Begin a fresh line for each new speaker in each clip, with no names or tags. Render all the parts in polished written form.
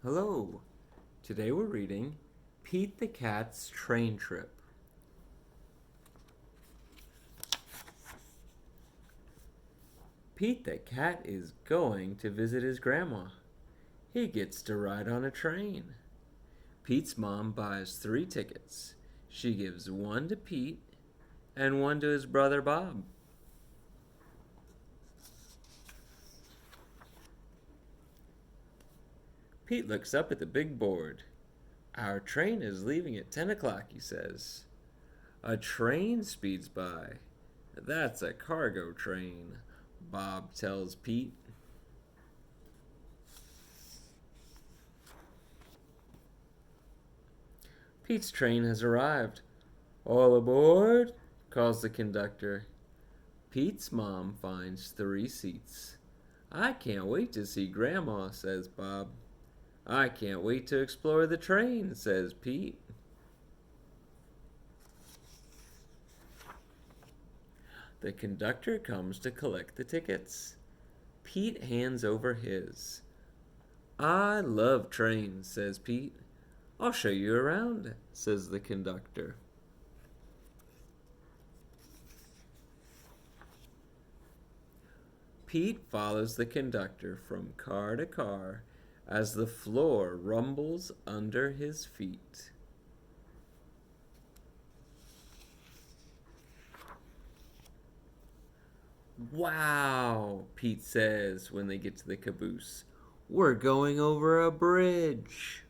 Hello. Today we're reading Pete the Cat's Train Trip. Pete the cat is going to visit his grandma. He gets to ride on a train. Pete's mom buys 3 tickets. She gives one to Pete and one to his brother Bob. Pete looks up at the big board. Our train is leaving at 10 o'clock, he says. A train speeds by. That's a cargo train, Bob tells Pete. Pete's train has arrived. All aboard, calls the conductor. Pete's mom finds 3 seats. I can't wait to see Grandma, says Bob. I can't wait to explore the train, says Pete. The conductor comes to collect the tickets. Pete hands over his. I love trains, says Pete. I'll show you around, says the conductor. Pete follows the conductor from car to car as the floor rumbles under his feet. Wow, Pete says when they get to the caboose. We're going over a bridge.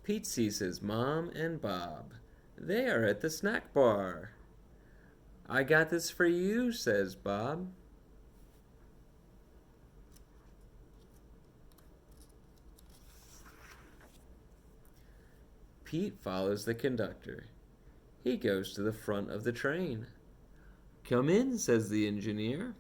Pete sees his mom and Bob. They are at the snack bar. I got this for you, says Bob. Pete follows the conductor. He goes to the front of the train. Come in, says the engineer.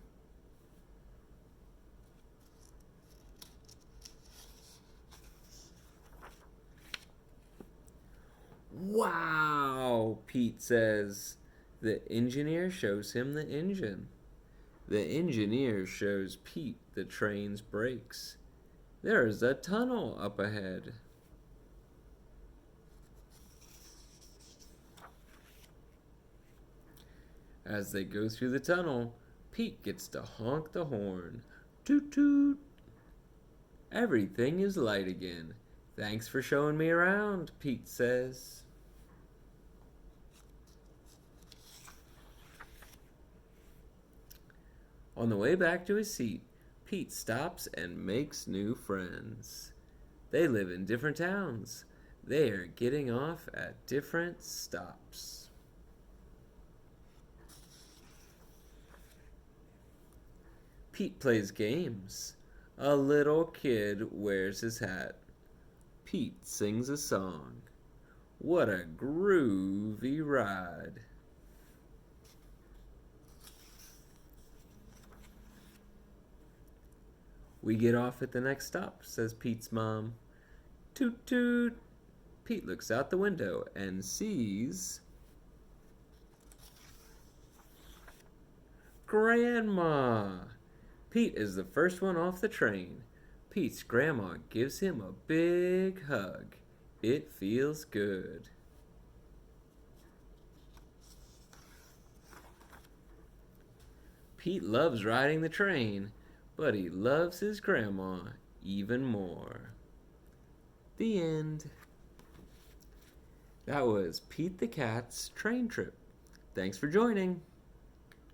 Wow, Pete says. The engineer shows him the engine. The engineer shows Pete the train's brakes. There is a tunnel up ahead. As they go through the tunnel, Pete gets to honk the horn. Toot toot. Everything is light again. Thanks for showing me around, Pete says. On the way back to his seat, Pete stops and makes new friends. They live in different towns. They are getting off at different stops. Pete plays games. A little kid wears his hat. Pete sings a song. What a groovy ride. We get off at the next stop, says Pete's mom. Toot toot. Pete looks out the window and sees Grandma. Pete is the first one off the train. Pete's grandma gives him a big hug. It feels good. Pete loves riding the train, but he loves his grandma even more. The end. That was Pete the Cat's Train Trip. Thanks for joining.